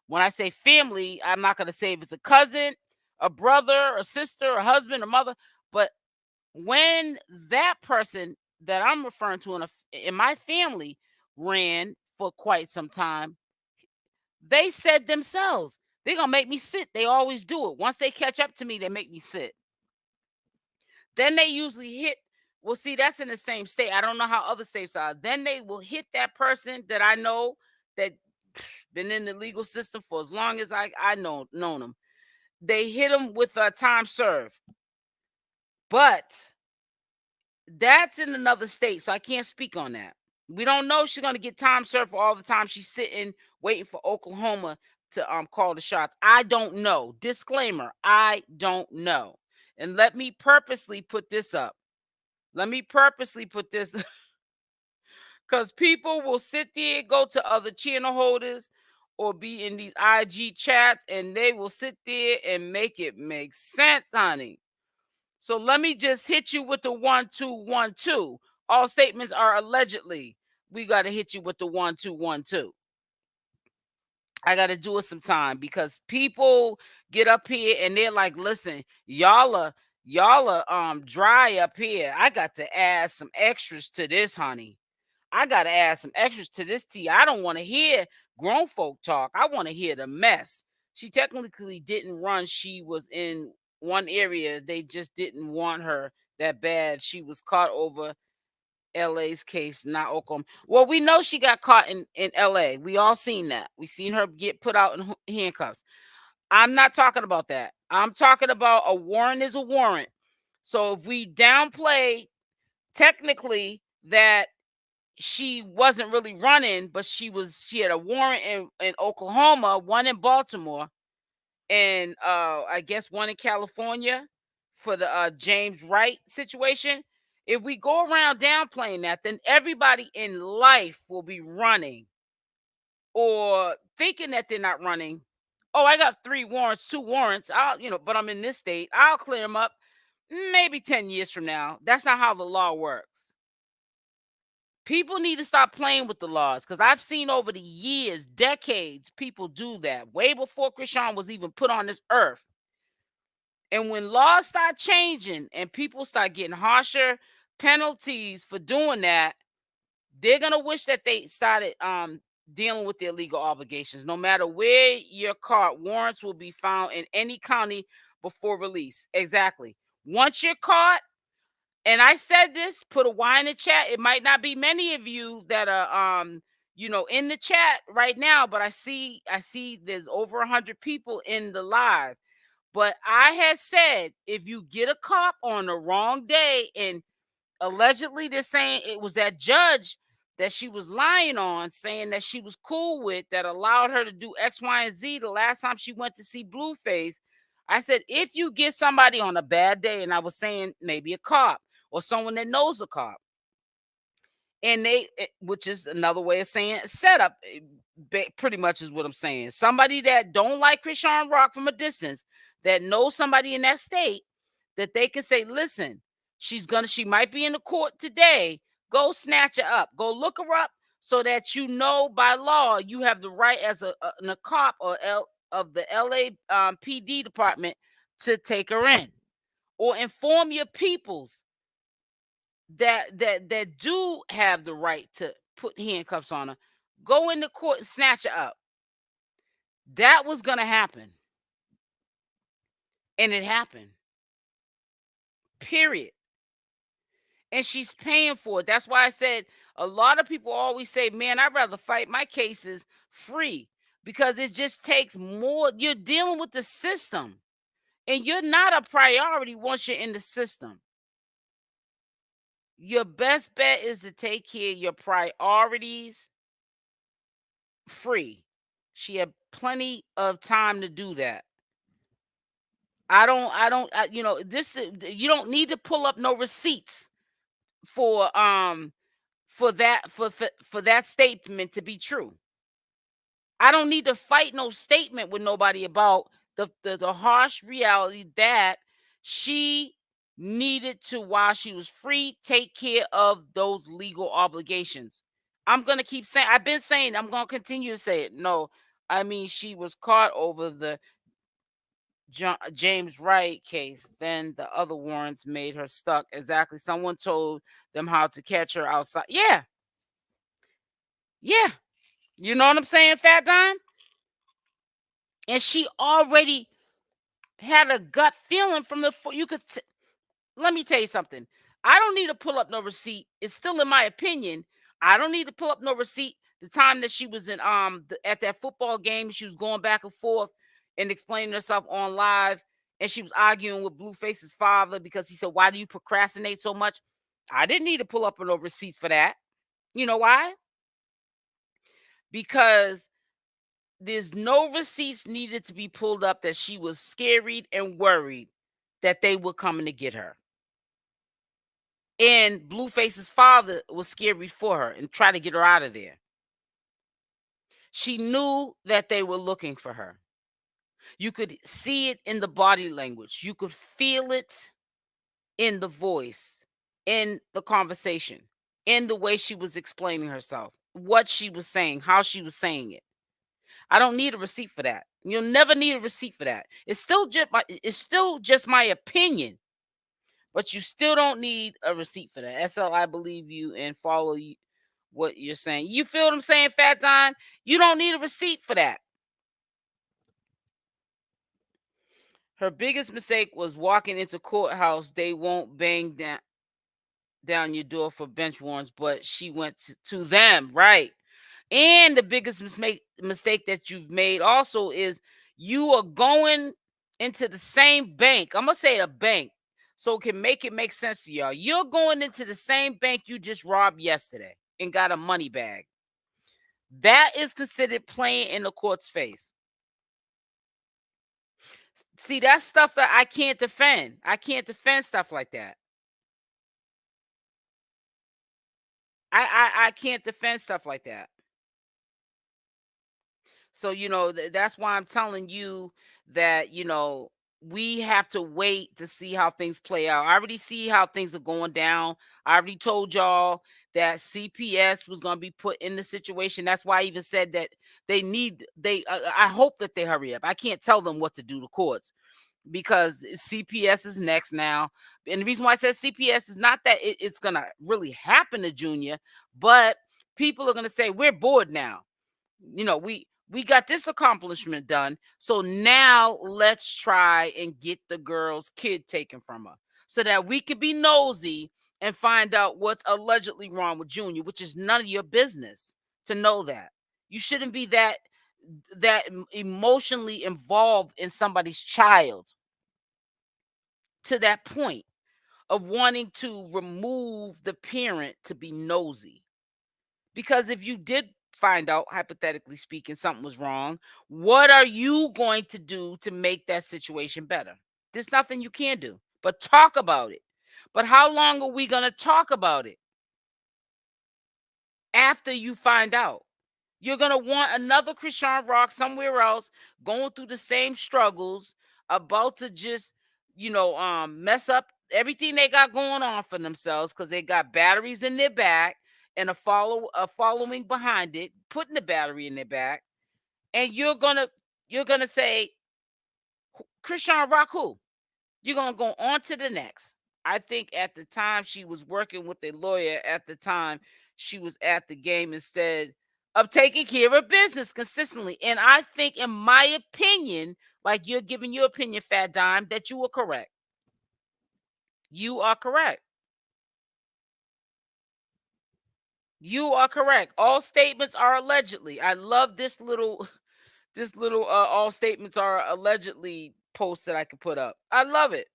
when I say family, I'm not gonna say if it's a cousin, a brother, a sister, a husband, a mother, but when that person that I'm referring to in my family ran for quite some time, they said themselves, they're going to make me sit. They always do it. Once they catch up to me, they make me sit. Then they usually hit, well, see, that's in the same state. I don't know how other states are. Then they will hit that person that I know that been in the legal system for as long as I known them. They hit them with a time served. But that's in another state, so I can't speak on that. We don't know if she's going to get time served for all the time she's sitting waiting for Oklahoma to call the shots. I don't know. Disclaimer, I don't know. And let me purposely put this up. Because people will sit there, go to other channel holders or be in these IG chats, and they will sit there and make it make sense, honey. So let me just hit you with the 1212. All statements are allegedly. We got to hit you with the 1212. I got to do it sometime, because people get up here and they're like, listen, y'all are dry up here. I got to add some extras to this, honey. I got to add some extras to this tea. I don't want to hear grown folk talk. I want to hear the mess. She technically didn't run. She was in one area. They just didn't want her that bad. She was caught over LA's case, not Oklahoma. Well, we know she got caught in LA. We all seen that. We seen her get put out in handcuffs. I'm not talking about that. I'm talking about a warrant is a warrant. So if we downplay technically that she wasn't really running, but she had a warrant in Oklahoma, one in Baltimore, and I guess one in California for the James Wright situation. If we go around downplaying that, then everybody in life will be running or thinking that they're not running. Oh, I got 3 warrants, 2 warrants. But I'm in this state. I'll clear them up maybe 10 years from now. That's not how the law works. People need to stop playing with the laws, because I've seen over the years, decades, people do that way before Chrisean was even put on this earth. And when laws start changing and people start getting harsher penalties for doing that, they're going to wish that they started dealing with their legal obligations. No matter where you're caught, warrants will be found in any county before release. Exactly. Once you're caught, and I said this, put a Y in the chat. It might not be many of you that are in the chat right now, but I see there's over 100 people in the live. But I had said, if you get a cop on the wrong day, and allegedly they're saying it was that judge that she was lying on, saying that she was cool with, that allowed her to do X, Y, and Z the last time she went to see Blueface. I said, if you get somebody on a bad day, and I was saying maybe a cop, or someone that knows a cop. And which is another way of saying setup, pretty much is what I'm saying. Somebody that don't like Chrisean Rock from a distance, that knows somebody in that state, that they can say, listen, she might be in the court today. Go snatch her up. Go look her up so that you know by law you have the right as a cop or of the LA PD department to take her in, or inform your peoples that do have the right to put handcuffs on her. Go into court and snatch her up. That was gonna happen, and it happened. Period. And she's paying for it. That's why I said a lot of people always say, man, I'd rather fight my cases free, because it just takes more. You're dealing with the system, and you're not a priority once you're in the system. Your best bet is to take care of your priorities free. She had plenty of time to do that. You don't need to pull up no receipts for that statement to be true. I don't need to fight no statement with nobody about the harsh reality that she needed to, while she was free, take care of those legal obligations. I'm going to keep saying, I've been saying, I'm going to continue to say it. No, I mean, she was caught over the James Wright case. Then the other warrants made her stuck. Exactly. Someone told them how to catch her outside. Yeah. Yeah. You know what I'm saying, Fat Dime? And she already had a gut feeling from the, let me tell you something. I don't need to pull up no receipt. It's still in my opinion. I don't need to pull up no receipt. The time that she was in at that football game, she was going back and forth and explaining herself on live, and she was arguing with Blueface's father because he said, why do you procrastinate so much? I didn't need to pull up no receipts for that. You know why? Because there's no receipts needed to be pulled up that she was scared and worried that they were coming to get her. And Blueface's father was scared for her and tried to get her out of there. She knew that they were looking for her. You could see it in the body language. You could feel it in the voice, in the conversation, in the way she was explaining herself, what she was saying, how she was saying it. I don't need a receipt for that. You'll never need a receipt for that. It's still just my opinion, but you still don't need a receipt for that. SL, I believe you and follow you, what you're saying. You feel what I'm saying, Fat Dime? You don't need a receipt for that. Her biggest mistake was walking into courthouse. They won't bang down your door for bench warrants, but she went to them, right? And the biggest mistake that you've made also is you are going into the same bank. I'm going to say a bank so it can make sense to y'all. You're going into the same bank you just robbed yesterday and got a money bag. That is considered playing in the court's face. See, that's stuff that I can't defend. I can't defend stuff like that. I can't defend stuff like that. So, that's why I'm telling you that, we have to wait to see how things play out. I already see how things are going down. I already told y'all that CPS was going to be put in the situation. That's why I even said that I hope that they hurry up. I can't tell them what to do to courts because CPS is next now. And the reason why I said CPS is not that it's going to really happen to Junior, but people are going to say, we're bored now. We got this accomplishment done. So now let's try and get the girl's kid taken from her so that we can be nosy and find out what's allegedly wrong with Junior, which is none of your business to know that. You shouldn't be that emotionally involved in somebody's child to that point of wanting to remove the parent to be nosy. Because if you did find out, hypothetically speaking, something was wrong, what are you going to do to make that situation better? There's nothing you can do but talk about it. But how long are we going to talk about it after you find out? You're going to want another Chrisean Rock somewhere else going through the same struggles, about to just, mess up everything they got going on for themselves because they got batteries in their back and a following behind it, putting the battery in their back. And you're going to say, Chrisean Rock who? You're going to go on to the next. I think at the time she was working with a lawyer, at the time she was at the game instead of taking care of business consistently. And I think, in my opinion, like you're giving your opinion, Fat Dime, that you were correct. You are correct. You are correct. All statements are allegedly. I love this little all statements are allegedly post that I could put up. I love it.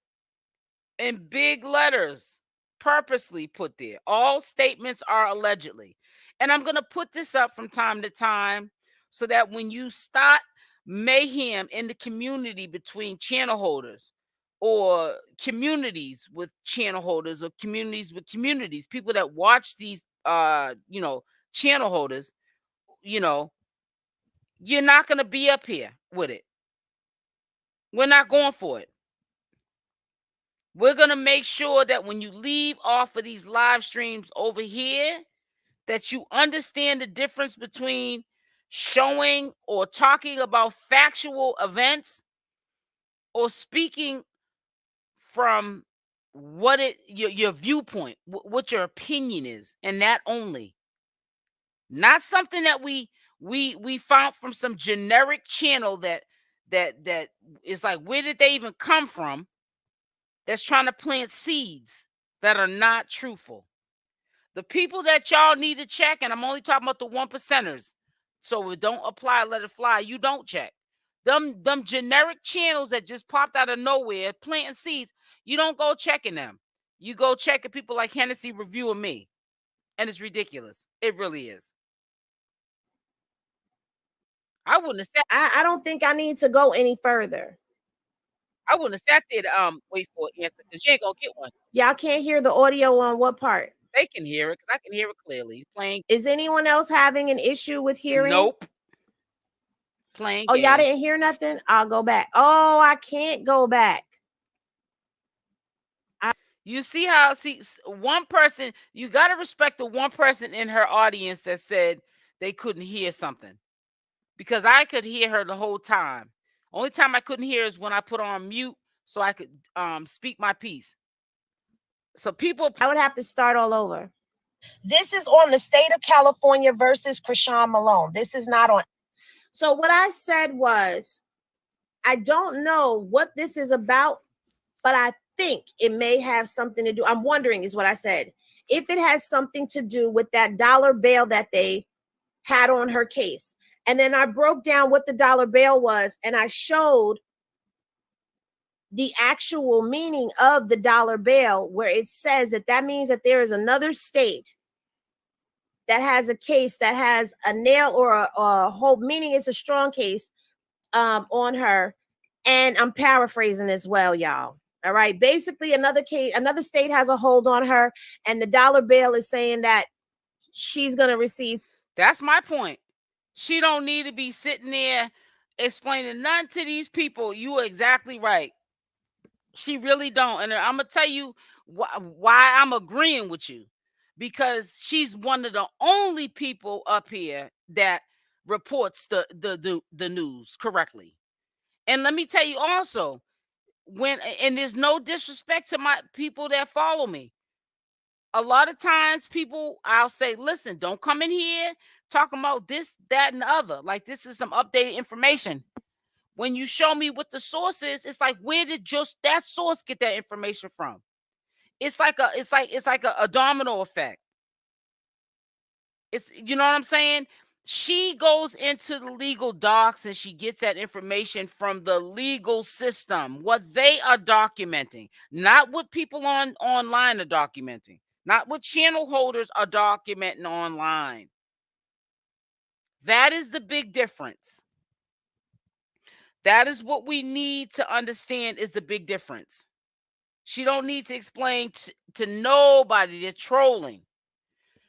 In big letters, purposely put there. All statements are allegedly. And I'm going to put this up from time to time so that when you start mayhem in the community between channel holders, or communities with channel holders, or communities with communities, people that watch these channel holders, you're not going to be up here with it. We're not going for it. We're going to make sure that when you leave off of these live streams over here, that you understand the difference between showing or talking about factual events or speaking from your viewpoint, what your opinion is, and that only. Not something that we found from some generic channel that is like, where did they even come from? That's trying to plant seeds that are not truthful. The people that y'all need to check, and I'm only talking about the 1%ers, so it don't apply, let it fly. You don't check. Them generic channels that just popped out of nowhere, planting seeds, you don't go checking them. You go checking people like Hennessy reviewing me. And it's ridiculous. It really is. I wouldn't have sat. I don't think I need to go any further. I wouldn't have sat there to wait for an answer, because you ain't gonna get one. Y'all can't hear the audio on what part? They can hear it, because I can hear it clearly. Playing. Is anyone else having an issue with hearing? Nope. Playing. Oh, y'all didn't hear nothing? I'll go back. Oh, I can't go back. You see how, one person, you got to respect the one person in her audience that said they couldn't hear something, because I could hear her the whole time. Only time I couldn't hear is when I put on mute so I could speak my piece. So people, I would have to start all over. This is on the state of California versus Chrisean Malone. This is not on. So what I said was, I don't know what this is about, but I think it may have something to do. I'm wondering is what I said. If it has something to do with that dollar bail that they had on her case. And then I broke down what the dollar bail was, and I showed the actual meaning of the dollar bail, where it says that means that there is another state that has a case that has a nail or a hold, meaning it's a strong case on her. And I'm paraphrasing as well, y'all. All right. Basically, another state has a hold on her, and the dollar bail is saying that she's going to receive. That's my point. She don't need to be sitting there explaining none to these people. You are exactly right. She really don't. And I'm going to tell you why I'm agreeing with you. Because she's one of the only people up here that reports the news correctly. And let me tell you also, and there's no disrespect to my people that follow me. A lot of times people, I'll say, listen, don't come in here talking about this, that, and the other. Like, this is some updated information. When you show me what the source is, it's like, where did just that source get that information from? It's like a domino effect. It's, you know what I'm saying? She goes into the legal docs and she gets that information from the legal system, what they are documenting, not what people online are documenting, not what channel holders are documenting online. That is the big difference. That is what we need to understand, is the big difference. She don't need to explain to nobody. They're trolling.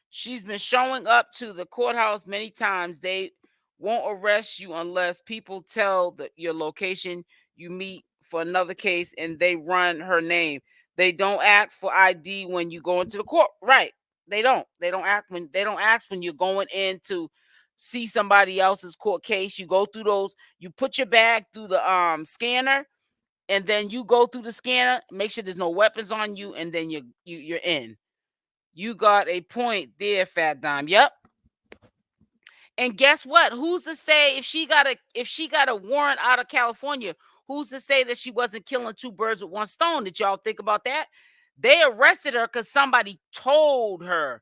She's been showing up to the courthouse many times. They won't arrest you unless people tell your location. You meet for another case and they run her name. They don't ask for ID when you go into the court. Right. They don't. They don't ask when you're going in to see somebody else's court case. You go through those, you put your bag through the scanner, and then you go through the scanner, make sure there's no weapons on you, and then you're in. You got a point there, Fat Dime. Yep. And guess what? Who's to say if she got a warrant out of California, who's to say that she wasn't killing two birds with one stone? Did y'all think about that? They arrested her because somebody told them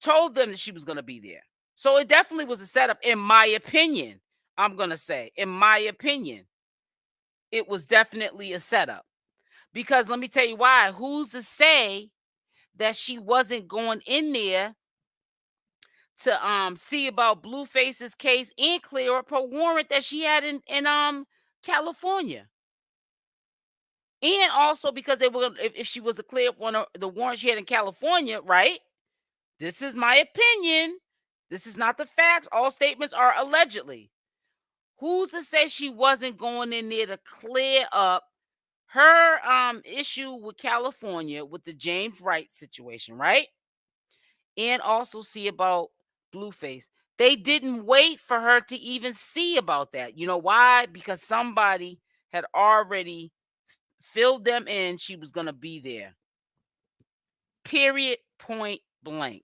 that she was going to be there. So it definitely was a setup, in my opinion. I'm going to say, in my opinion, it was definitely a setup. Because let me tell you why. Who's to say that she wasn't going in there to see about Blueface's case and clear up her warrant that she had in California? And also because they were, if she was to clear up one of the warrants she had in California, right? This is my opinion. This is not the facts. All statements are allegedly. Who's to say she wasn't going in there to clear up her issue with California with the James Wright situation, right? And also see about Blueface. They didn't wait for her to even see about that. You know why? Because somebody had already filled them in. She was going to be there. Period. Point blank.